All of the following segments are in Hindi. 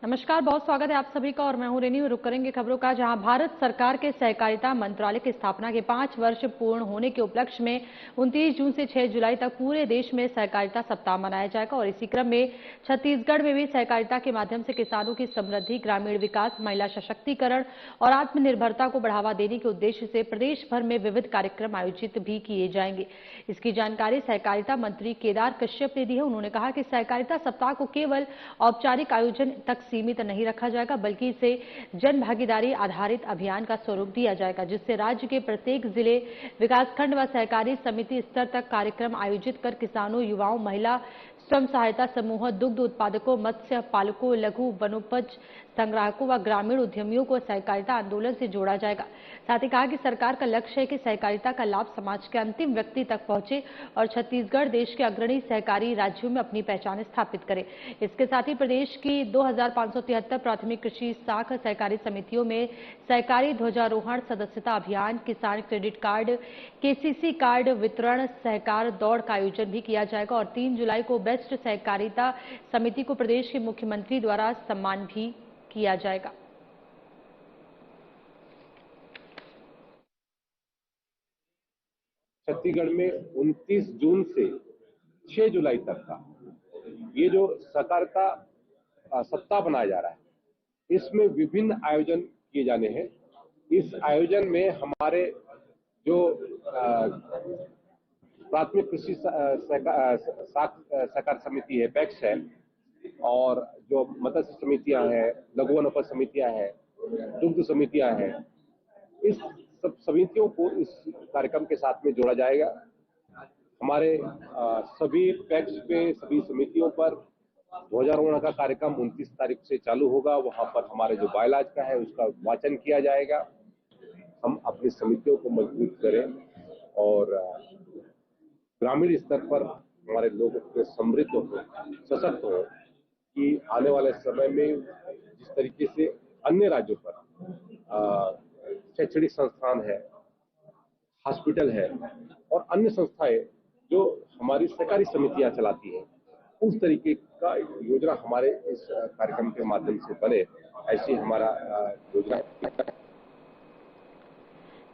नमस्कार, बहुत स्वागत है आप सभी का और मैं हूं रेनी। रुक करेंगे खबरों का, जहां भारत सरकार के सहकारिता मंत्रालय की स्थापना के 5 वर्ष पूर्ण होने के उपलक्ष्य में 29 जून से 6 जुलाई तक पूरे देश में सहकारिता सप्ताह मनाया जाएगा। और इसी क्रम में छत्तीसगढ़ में भी सहकारिता के माध्यम से किसानों की समृद्धि, ग्रामीण विकास, महिला सशक्तिकरण और आत्मनिर्भरता को बढ़ावा देने के उद्देश्य से प्रदेश भर में विविध कार्यक्रम आयोजित भी किए जाएंगे। इसकी जानकारी सहकारिता मंत्री केदार कश्यप ने दी है। उन्होंने कहा कि सहकारिता सप्ताह को केवल औपचारिक आयोजन तक सीमित नहीं रखा जाएगा, बल्कि इसे जन भागीदारी आधारित अभियान का स्वरूप दिया जाएगा, जिससे राज्य के प्रत्येक जिले, विकासखंड व सहकारी समिति स्तर तक कार्यक्रम आयोजित कर किसानों, युवाओं, महिला स्वयं सहायता समूह, दुग्ध उत्पादकों, मत्स्य पालकों, लघु वनोपज संग्राहकों व ग्रामीण उद्यमियों को सहकारिता आंदोलन से जोड़ा जाएगा। साथ ही कहा कि सरकार का लक्ष्य है कि सहकारिता का लाभ समाज के अंतिम व्यक्ति तक पहुंचे और छत्तीसगढ़ देश के अग्रणी सहकारी राज्यों में अपनी पहचान स्थापित करे। इसके साथ ही प्रदेश की 2573 प्राथमिक कृषि साख सहकारी समितियों में सहकारी ध्वजारोहण, सदस्यता अभियान, किसान क्रेडिट कार्ड, केसीसी कार्ड वितरण, सहकार दौड़ का आयोजन भी किया जाएगा। और 3 जुलाई को बेस्ट सहकारिता समिति को प्रदेश के मुख्यमंत्री द्वारा सम्मान भी किया जाएगा। छत्तीसगढ़ में 29 जून से 6 जुलाई तक का ये जो सहकारिता सप्ताह बनाया जा रहा है, इसमें विभिन्न आयोजन किए जाने हैं। इस आयोजन में हमारे जो प्राथमिक कृषि सहकार समिति है, पैक्स है, और जो मत्स्य समितियां हैं, लघु वनोपज समितियां हैं, दुग्ध समितियां हैं, इस सब समितियों को इस कार्यक्रम के साथ में जोड़ा जाएगा। हमारे सभी पैक्स पे, सभी समितियों पर ध्वजारोहण का कार्यक्रम 29 तारीख से चालू होगा। वहां पर हमारे जो बायलॉज का है उसका वाचन किया जाएगा। हम अपनी समितियों को मजबूत करें और ग्रामीण स्तर पर हमारे लोग समृद्ध हो, सशक्त हो, कि आने वाले समय में जिस तरीके से अन्य राज्यों पर शैक्षणिक संस्थान है, हॉस्पिटल है और अन्य संस्थाएं जो हमारी सहकारी समितियां चलाती हैं, उस तरीके का योजना हमारे इस कार्यक्रम के माध्यम से बने, ऐसी हमारा योजना है।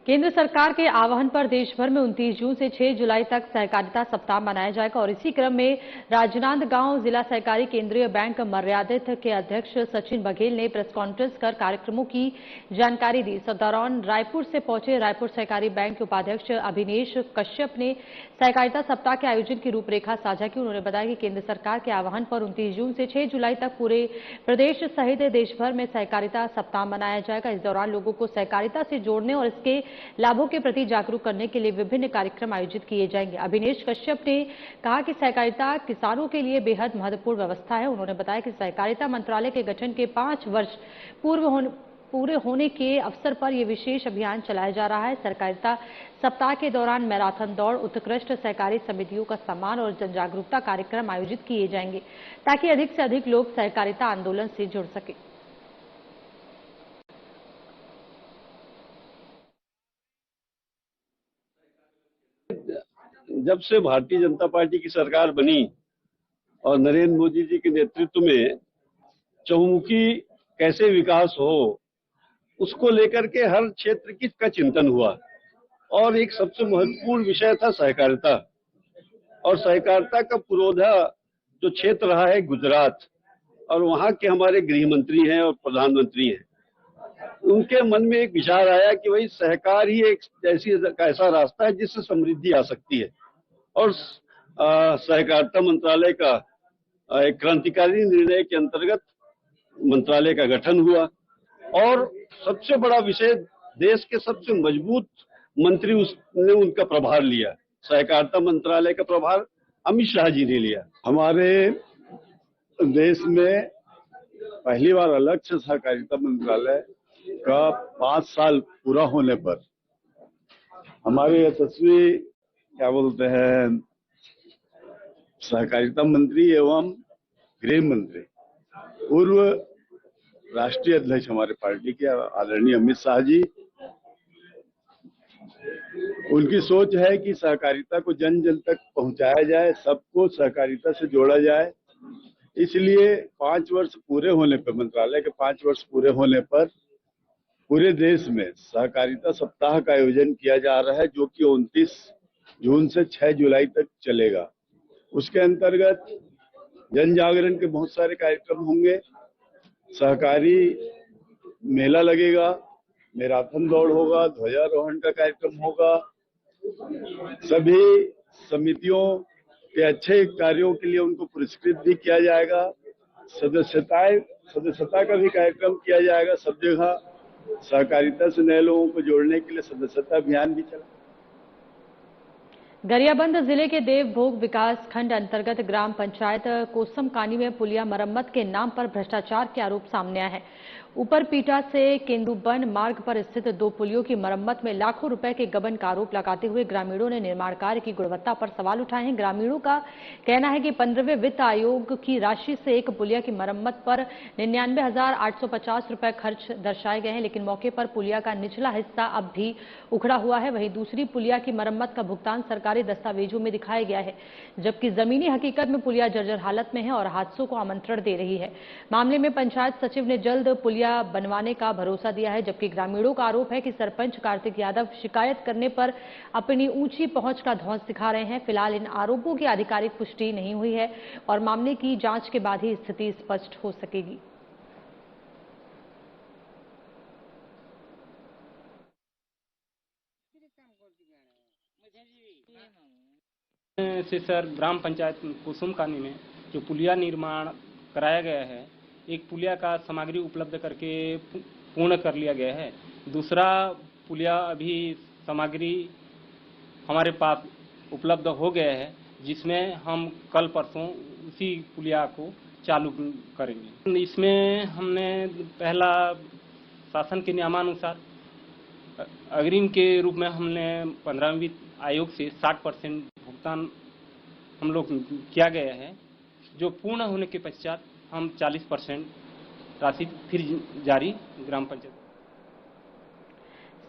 केंद्र सरकार के आह्वान पर देश भर में 29 जून से 6 जुलाई तक सहकारिता सप्ताह मनाया जाएगा। और इसी क्रम में राजनांदगांव जिला सहकारी केंद्रीय बैंक मर्यादित के अध्यक्ष सचिन बघेल ने प्रेस कॉन्फ्रेंस कर कार्यक्रमों की जानकारी दी। इस दौरान रायपुर से पहुंचे रायपुर सहकारी बैंक के उपाध्यक्ष अभिनेश कश्यप ने सहकारिता सप्ताह के आयोजन की रूपरेखा साझा की। उन्होंने बताया कि केंद्र सरकार के आह्वान पर 29 जून से 6 जुलाई तक पूरे प्रदेश सहित देश भर में सहकारिता सप्ताह मनाया जाएगा। इस दौरान लोगों को सहकारिता से जोड़ने और इसके लाभों के प्रति जागरूक करने के लिए विभिन्न कार्यक्रम आयोजित किए जाएंगे। अभिनेश कश्यप ने कहा कि सहकारिता किसानों के लिए बेहद महत्वपूर्ण व्यवस्था है। उन्होंने बताया कि सहकारिता मंत्रालय के गठन के 5 वर्ष पूरे होने के अवसर पर यह विशेष अभियान चलाया जा रहा है। सहकारिता सप्ताह के दौरान मैराथन दौड़, उत्कृष्ट सहकारी समितियों का सम्मान और जन जागरूकता कार्यक्रम आयोजित किए जाएंगे, ताकि अधिक से अधिक लोग सहकारिता आंदोलन से जुड़ सके। जब से भारतीय जनता पार्टी की सरकार बनी और नरेंद्र मोदी जी के नेतृत्व में चहुमुखी कैसे विकास हो, उसको लेकर के हर क्षेत्र का चिंतन हुआ और एक सबसे महत्वपूर्ण विषय था सहकारिता। और सहकारिता का पुरोधा जो क्षेत्र रहा है गुजरात, और वहां के हमारे गृह मंत्री हैं और प्रधानमंत्री हैं, उनके मन में एक विचार आया कि भाई सहकार ही एक ऐसा रास्ता है जिससे समृद्धि आ सकती है। और सहकारिता मंत्रालय का एक क्रांतिकारी निर्णय के अंतर्गत मंत्रालय का गठन हुआ। और सबसे बड़ा विषय, देश के सबसे मजबूत मंत्री ने उनका प्रभार लिया। सहकारिता मंत्रालय का प्रभार अमित शाह जी ने लिया। हमारे देश में पहली बार अलग से सहकारिता मंत्रालय का 5 साल पूरा होने पर हमारे यशस्वी सहकारिता मंत्री एवं गृह मंत्री, पूर्व राष्ट्रीय अध्यक्ष हमारे पार्टी के आदरणीय अमित शाह जी, उनकी सोच है कि सहकारिता को जन जन तक पहुंचाया जाए, सबको सहकारिता से जोड़ा जाए इसलिए 5 वर्ष पूरे होने पर, मंत्रालय के 5 वर्ष पूरे होने पर पूरे देश में सहकारिता सप्ताह का आयोजन किया जा रहा है, जो कि 29 जून से 6 जुलाई तक चलेगा। उसके अंतर्गत जन जागरण के बहुत सारे कार्यक्रम होंगे, सहकारी मेला लगेगा, मैराथन दौड़ होगा, ध्वजारोहण का कार्यक्रम होगा। सभी समितियों के अच्छे कार्यों के लिए उनको पुरस्कृत भी किया जाएगा। सदस्यता का भी कार्यक्रम किया जाएगा। सब जगह सहकारिता से नए लोगों को जोड़ने के लिए सदस्यता अभियान भी चला। गरियाबंद जिले के देवभोग विकास खंड अंतर्गत ग्राम पंचायत कोसमकानी में पुलिया मरम्मत के नाम पर भ्रष्टाचार के आरोप सामने आए हैं। ऊपरपीटा से केंदुबन मार्ग पर स्थित 2 पुलियों की मरम्मत में लाखों रुपए के गबन का आरोप लगाते हुए ग्रामीणों ने निर्माण कार्य की गुणवत्ता पर सवाल उठाए हैं। ग्रामीणों का कहना है कि 15वें वित्त आयोग की राशि से एक पुलिया की मरम्मत पर 99,850 रुपए खर्च दर्शाए गए हैं, लेकिन मौके पर पुलिया का निचला हिस्सा अब भी उखड़ा हुआ है। वहीं दूसरी पुलिया की मरम्मत का भुगतान सरकारी दस्तावेजों में दिखाया गया है, जबकि जमीनी हकीकत में पुलिया जर्जर हालत में है और हादसों को आमंत्रण दे रही है। मामले में पंचायत सचिव ने जल्द पुलिया बनवाने का भरोसा दिया है, जबकि ग्रामीणों का आरोप है कि सरपंच कार्तिक यादव शिकायत करने पर अपनी ऊंची पहुंच का धौंस दिखा रहे हैं। फिलहाल इन आरोपों की आधिकारिक पुष्टि नहीं हुई है और मामले की जांच के बाद ही स्थिति स्पष्ट हो सकेगी। से सर ग्राम पंचायत कुसुमकानी में जो पुलिया निर्माण कराया गया है, एक पुलिया का सामग्री उपलब्ध करके पूर्ण कर लिया गया है। दूसरा पुलिया अभी सामग्री हमारे पास उपलब्ध हो गया है, जिसमें हम कल परसों उसी पुलिया को चालू करेंगे। इसमें हमने पहला शासन के नियमानुसार अग्रिम के रूप में हमने 15वें वित्त आयोग से 60% भुगतान हम लोग किया गया है, जो पूर्ण होने के पश्चात हम 40% राशि फिर जारी ग्राम पंचायत।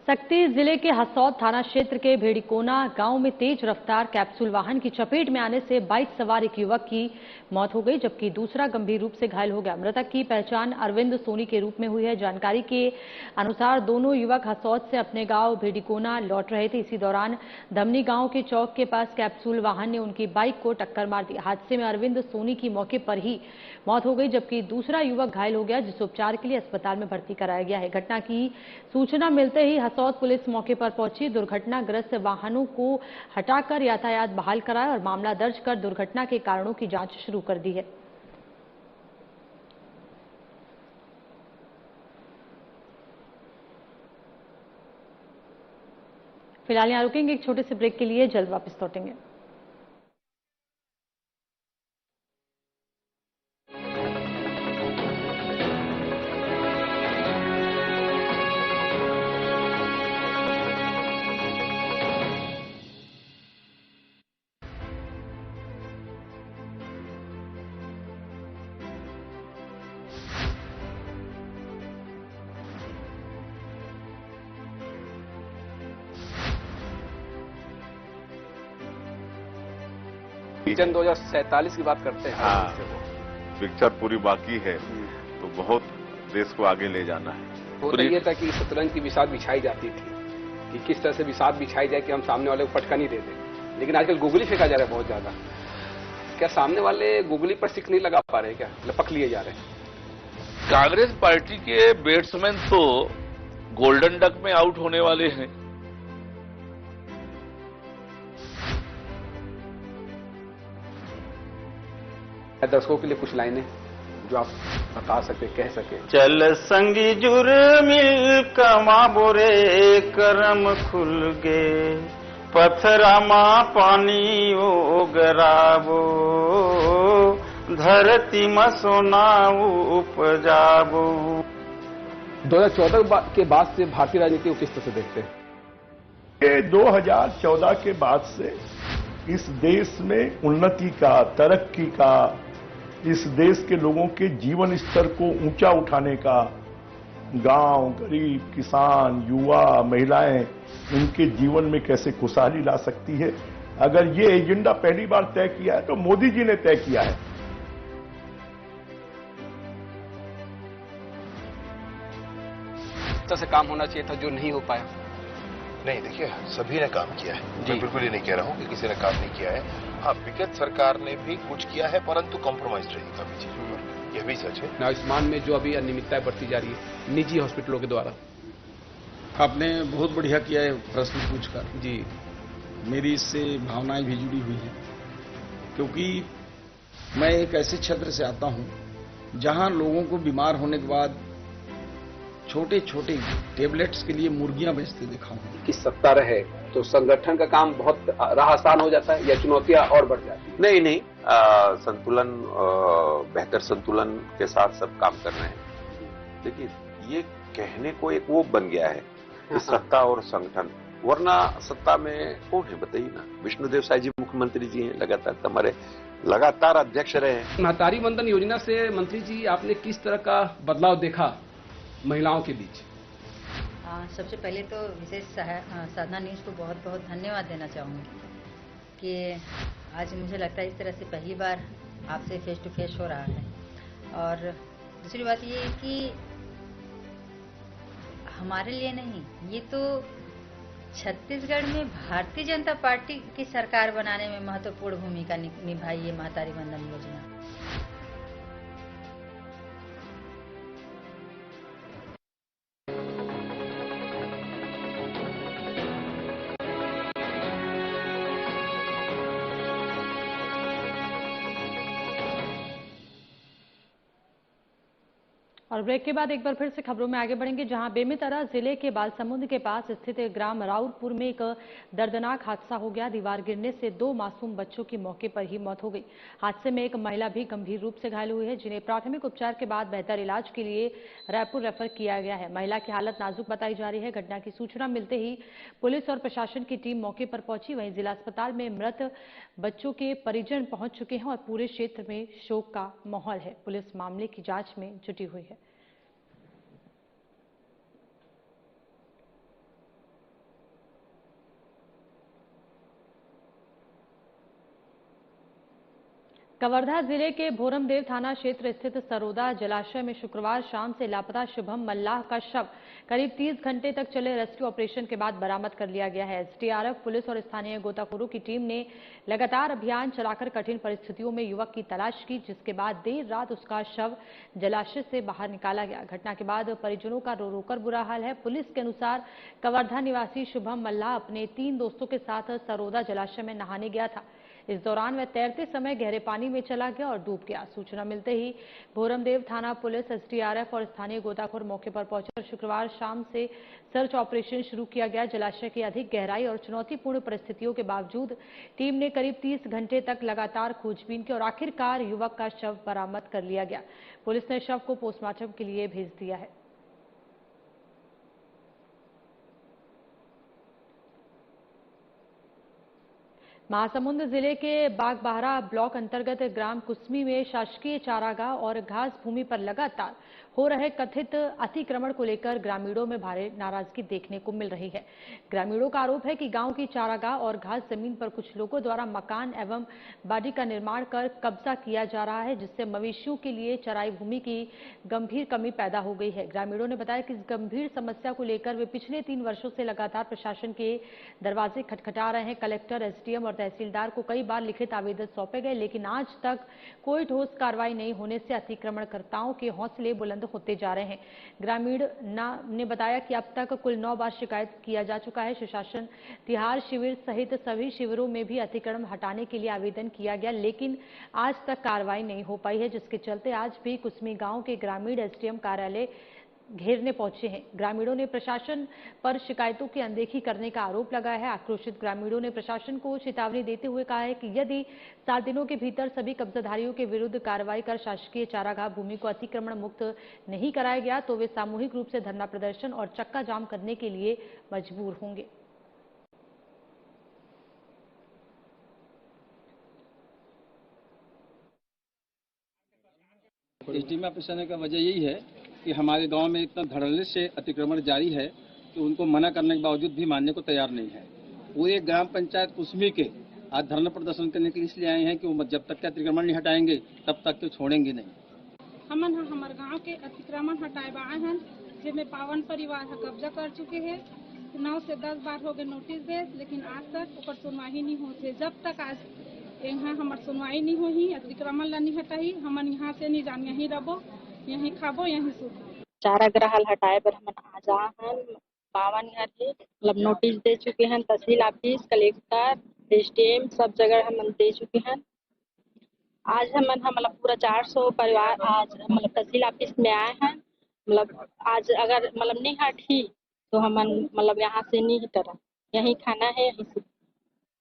सक्ती जिले के हसौद थाना क्षेत्र के भेड़ीकोना गांव में तेज रफ्तार कैप्सूल वाहन की चपेट में आने से बाइक सवार एक युवक की मौत हो गई, जबकि दूसरा गंभीर रूप से घायल हो गया। मृतक की पहचान अरविंद सोनी के रूप में हुई है। जानकारी के अनुसार दोनों युवक हसौद से अपने गांव भेड़ीकोना लौट रहे थे। इसी दौरान धमनी गांव के चौक के पास कैप्सूल वाहन ने उनकी बाइक को टक्कर मार दी। हादसे में अरविंद सोनी की मौके पर ही मौत हो गई, जबकि दूसरा युवक घायल हो गया, जिसे उपचार के लिए अस्पताल में भर्ती कराया गया है। घटना की सूचना मिलते ही हसौद पुलिस मौके पर पहुंची, दुर्घटनाग्रस्त वाहनों को हटाकर यातायात बहाल कराया और मामला दर्ज कर दुर्घटना के कारणों की जांच शुरू कर दी है। फिलहाल यहां रुकेंगे एक छोटे से ब्रेक के लिए, जल्द वापस लौटेंगे। विजन 2047 की बात करते हैं। हाँ, पिक्चर पूरी बाकी है, तो बहुत देश को आगे ले जाना है। तो ये था कि शतरंज की बिसात बिछाई जाती थी कि किस तरह से बिसात बिछाई जाए कि हम सामने वाले को फटका नहीं दे दें, लेकिन आजकल गुगली फेंका जा रहा है बहुत ज्यादा। क्या सामने वाले गुगली पर सिक नहीं लगा पा रहे, क्या लपक लिए जा रहे हैं? कांग्रेस पार्टी के बैट्समैन तो गोल्डन डक में आउट होने वाले हैं। दर्शकों के लिए कुछ लाइनें जो आप बता सके, कह सके। चल संगी जुर्मिल कमा बोरे करम खुल गे, पथरा मां पानी ओगराबो, धरती में सोना उपजाबो। 2014 के बाद से भारतीय राजनीति को किस तरह से देखते हैं? 2014 के बाद से इस देश में उन्नति का, तरक्की का, इस देश के लोगों के जीवन स्तर को ऊंचा उठाने का, गांव, गरीब, किसान, युवा, महिलाएं इनके जीवन में कैसे खुशहाली ला सकती है, अगर ये एजेंडा पहली बार तय किया है तो मोदी जी ने तय किया है। तरह से काम होना चाहिए था जो नहीं हो पाया? नहीं, देखिए सभी ने काम किया है, मैं बिल्कुल ये नहीं कह रहा हूँ कि किसी ने काम नहीं किया है। हाँ, विगत सरकार ने भी कुछ किया है, परंतु कॉम्प्रोमाइज रही काफी चीजों पर, यह भी सच है। आयुष्मान में जो अभी अनियमितताएं बढ़ती जा रही है निजी हॉस्पिटलों के द्वारा। आपने बहुत बढ़िया किया है प्रश्न पूछकर जी। मेरी इससे भावनाएं भी जुड़ी हुई हैं, क्योंकि मैं एक ऐसे क्षेत्र से आता हूं जहां लोगों को बीमार होने के बाद छोटे छोटे टेबलेट्स के लिए मुर्गियां बेचते देखा हूं। कि सत्ता रहे तो संगठन का काम बहुत राह आसान हो जाता है या चुनौतियां और बढ़ जाती है? नहीं, संतुलन, बेहतर संतुलन के साथ सब काम कर रहे हैं। देखिए, ये कहने को एक वो बन गया है कि सत्ता और संगठन, वरना सत्ता में कौन है बताइए ना। विष्णुदेव साई जी मुख्यमंत्री जी हैं, लगातार हमारे लगातार अध्यक्ष रहे हैं। महतारी वंदन योजना से मंत्री जी आपने किस तरह का बदलाव देखा महिलाओं के बीच? सबसे पहले तो विशेष साधना न्यूज को बहुत बहुत धन्यवाद देना चाहूँगी कि आज मुझे लगता है इस तरह से पहली बार आपसे फेस टू फेस हो रहा है। और दूसरी बात ये है कि हमारे लिए नहीं, ये तो छत्तीसगढ़ में भारतीय जनता पार्टी की सरकार बनाने में महत्वपूर्ण भूमिका निभाई है महतारी वंदन योजना। और ब्रेक के बाद एक बार फिर से खबरों में आगे बढ़ेंगे, जहां बेमेतरा जिले के बालसमुंद के पास स्थित ग्राम राउरपुर में एक दर्दनाक हादसा हो गया। दीवार गिरने से 2 मासूम बच्चों की मौके पर ही मौत हो गई। हादसे में एक महिला भी गंभीर रूप से घायल हुई है, जिन्हें प्राथमिक उपचार के बाद बेहतर इलाज के लिए रायपुर रेफर किया गया है। महिला की हालत नाजुक बताई जा रही है। घटना की सूचना मिलते ही पुलिस और प्रशासन की टीम मौके पर पहुंची। वहीं जिला अस्पताल में मृत बच्चों के परिजन पहुंच चुके हैं और पूरे क्षेत्र में शोक का माहौल है। पुलिस मामले की जांच में जुटी हुई है। कवर्धा जिले के भोरमदेव थाना क्षेत्र स्थित सरोदा जलाशय में शुक्रवार शाम से लापता शुभम मल्लाह का शव करीब 30 घंटे तक चले रेस्क्यू ऑपरेशन के बाद बरामद कर लिया गया है। एसडीआरएफ, पुलिस और स्थानीय गोताखोरों की टीम ने लगातार अभियान चलाकर कठिन परिस्थितियों में युवक की तलाश की, जिसके बाद देर रात उसका शव जलाशय से बाहर निकाला गया। घटना के बाद परिजनों का रो रोकर बुरा हाल है। पुलिस के अनुसार कवर्धा निवासी शुभम मल्लाह अपने 3 दोस्तों के साथ सरोदा जलाशय में नहाने गया था। इस दौरान वह तैरते समय गहरे पानी में चला गया और डूब गया। सूचना मिलते ही भोरमदेव थाना पुलिस, एसडीआरएफ और स्थानीय गोताखोर मौके पर पहुंचकर शुक्रवार शाम से सर्च ऑपरेशन शुरू किया गया। जलाशय की अधिक गहराई और चुनौतीपूर्ण परिस्थितियों के बावजूद टीम ने करीब 30 घंटे तक लगातार खोजबीन की और आखिरकार युवक का शव बरामद कर लिया गया। पुलिस ने शव को पोस्टमार्टम के लिए भेज दिया है। महासमुंद जिले के बागबाहरा ब्लॉक अंतर्गत ग्राम कुसमी में शासकीय चारागाह और घास भूमि पर लगातार हो रहे कथित अतिक्रमण को लेकर ग्रामीणों में भारी नाराजगी देखने को मिल रही है। ग्रामीणों का आरोप है कि गांव की चारागाह और घास जमीन पर कुछ लोगों द्वारा मकान एवं बाड़ी का निर्माण कर कब्जा किया जा रहा है, जिससे मवेशियों के लिए चराई भूमि की गंभीर कमी पैदा हो गई है। ग्रामीणों ने बताया कि इस गंभीर समस्या को लेकर वे पिछले 3 वर्षों से लगातार प्रशासन के दरवाजे खटखटा रहे हैं। कलेक्टर, एसडीएम और तहसीलदार को कई बार लिखित आवेदन सौंपे गए, लेकिन आज तक कोई ठोस कार्रवाई नहीं होने से अतिक्रमणकर्ताओं के हौसले बुलंद होते जा रहे हैं। ग्रामीण ने बताया कि अब तक कुल 9 बार शिकायत किया जा चुका है। सुशासन तिहार शिविर सहित सभी शिविरों में भी अतिक्रमण हटाने के लिए आवेदन किया गया, लेकिन आज तक कार्रवाई नहीं हो पाई है, जिसके चलते आज भी कुसमी गांव के ग्रामीण एसडीएम कार्यालय घेरने पहुंचे हैं। ग्रामीणों ने प्रशासन पर शिकायतों की अनदेखी करने का आरोप लगाया है। आक्रोशित ग्रामीणों ने प्रशासन को चेतावनी देते हुए कहा है कि यदि 7 दिनों के भीतर सभी कब्जाधारियों के विरुद्ध कार्रवाई कर शासकीय चारागाह भूमि को अतिक्रमण मुक्त नहीं कराया गया तो वे सामूहिक रूप से धरना प्रदर्शन और चक्का जाम करने के लिए मजबूर होंगे। एसडीएम ऑफिस आने का वजह यही है कि हमारे गांव में इतना धड़ल्ले से अतिक्रमण जारी है कि उनको मना करने के बावजूद भी मानने को तैयार नहीं है। पूरे ग्राम पंचायत कुसमी के आज धरना प्रदर्शन करने के लिए इसलिए आए हैं कि वो जब तक के अतिक्रमण नहीं हटाएंगे तब तक के छोड़ेंगे नहीं। हमन हमारे गांव के अतिक्रमण हटाए आए हैं जिसमें 52 परिवार का कब्जा कर चुके हैं। 9 से 10 बार हो गए नोटिस दे, लेकिन आज तक ऊपर सुनवाई नहीं होते। जब तक आज यहाँ हमार सुनवाई नहीं हुई, अतिक्रमण ला नहीं हटाई, हमन यहाँ से नहीं जान, यहीं रहो, यहीं खाबो, यहीं सुतो। चारा ग्रहल हटाए बर हमन आज हन 52 यहाँ ही मतलब नोटिस दे चुके हैं। तहसील ऑफिस, कलेक्टर, एसडीएम सब जगह हमन दे चुके हैं। आज हमन मतलब पूरा 400 परिवार आज मतलब तहसील ऑफिस में आए हैं। मतलब आज अगर मतलब नहीं हटी तो हमन मतलब यहाँ से नहीं हटरा, यहीं खाना है, यहीं से।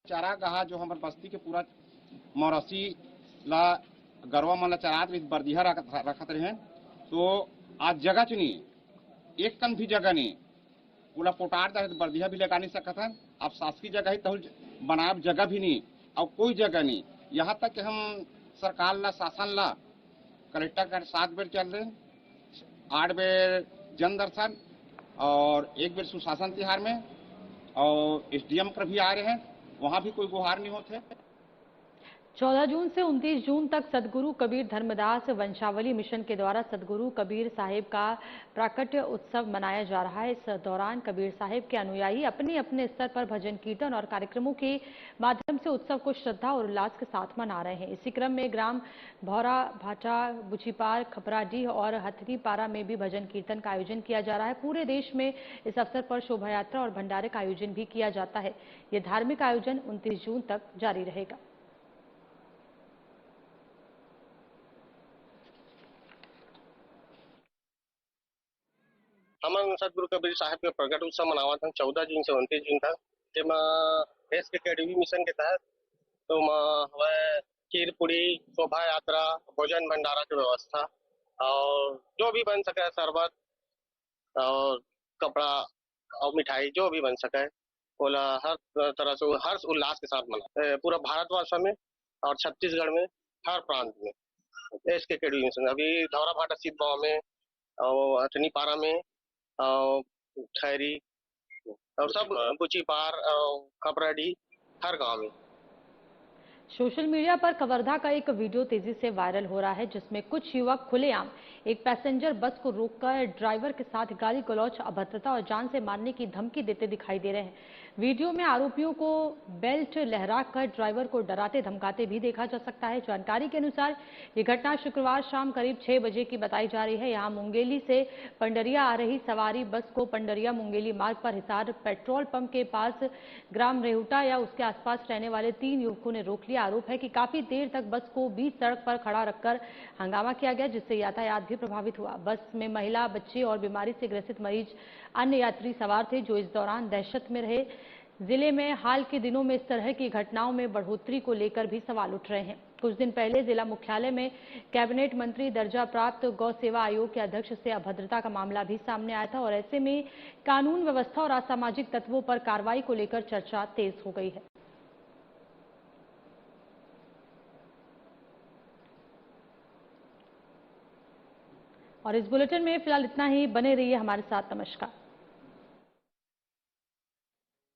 चारा गहा जो हमारे बस्ती के पूरा मौरसी ला गरवा मन ला चरात बर्दिया रखत रहे, तो आज जगह चुनी एक कन भी जगह नहीं, पूरा पोटार बर्दिया भी लगा नहीं सकत है। अब शासकीय जगह ही तो बनाए जगह भी नहीं और कोई जगह नहीं। यहाँ तक कि हम सरकार ला, शासन ला, कलेक्टर का 7 बेर चल रहे, 8 बेर जन दर्शन और 1 बेर सुशासन तिहार में, और एसडीएम पर भी आ रहे हैं, वहाँ भी कोई गुहार नहीं होते। 14 जून से 29 जून तक सदगुरु कबीर धर्मदास वंशावली मिशन के द्वारा सदगुरु कबीर साहिब का प्राकट्य उत्सव मनाया जा रहा है। इस दौरान कबीर साहिब के अनुयायी अपने अपने स्तर पर भजन कीर्तन और कार्यक्रमों के माध्यम से उत्सव को श्रद्धा और उल्लास के साथ मना रहे हैं। इसी क्रम में ग्राम भौरा, भाटा, बुचीपार, खपराडीह और हथनीपारा में भी भजन कीर्तन का आयोजन किया जा रहा है। पूरे देश में इस अवसर पर शोभा यात्रा और भंडारे का आयोजन भी किया जाता है। ये धार्मिक आयोजन 29 जून तक जारी रहेगा। हमन सदगुरु कबीर साहब के प्रकट उत्सव मनावत हन 14 जून से 29 जून तक। जेमा एसकेकेडीवी मिशन के तहत तो हवे खीर पूरी, शोभा यात्रा, भोजन भंडारा की व्यवस्था और जो भी बन सके शरबत और कपड़ा और मिठाई जो भी बन सके बोला हर तरह से हर्ष उल्लास के साथ मना पूरा भारतवर्ष में और छत्तीसगढ़ में हर प्रांत में। एसकेकेडीवी मिशन अभी धौरा भाटा सीध गाँव में और अथनीपारा में और खैरी और सब बुचीपार और खपराडी हर गांव में। सोशल मीडिया पर कवर्धा का एक वीडियो तेजी से वायरल हो रहा है, जिसमें कुछ युवक खुलेआम एक पैसेंजर बस को रोककर ड्राइवर के साथ गाली गलौज, अभद्रता और जान से मारने की धमकी देते दिखाई दे रहे हैं। वीडियो में आरोपियों को बेल्ट लहराकर ड्राइवर को डराते धमकाते भी देखा जा सकता है। जानकारी के अनुसार ये घटना शुक्रवार शाम करीब 6 बजे की बताई जा रही है। यहाँ मुंगेली से पंडरिया आ रही सवारी बस को पंडरिया मुंगेली मार्ग पर हिसार पेट्रोल पंप के पास ग्राम रेहुटा या उसके आसपास रहने वाले 3 युवकों ने रोक लिया। आरोप है कि काफी देर तक बस को बीच सड़क पर खड़ा रखकर हंगामा किया गया, जिससे यातायात भी प्रभावित हुआ। बस में महिला, बच्चे और बीमारी से ग्रसित मरीज, अन्य यात्री सवार थे, जो इस दौरान दहशत में रहे। जिले में हाल के दिनों में इस तरह की घटनाओं में बढ़ोतरी को लेकर भी सवाल उठ रहे हैं। कुछ दिन पहले जिला मुख्यालय में कैबिनेट मंत्री दर्जा प्राप्त गौ सेवा आयोग के अध्यक्ष से अभद्रता का मामला भी सामने आया था और ऐसे में कानून व्यवस्था और असामाजिक तत्वों पर कार्रवाई को लेकर चर्चा तेज हो गई है। और इस बुलेटिन में फिलहाल इतना ही। बने रहिए हमारे साथ। नमस्कार।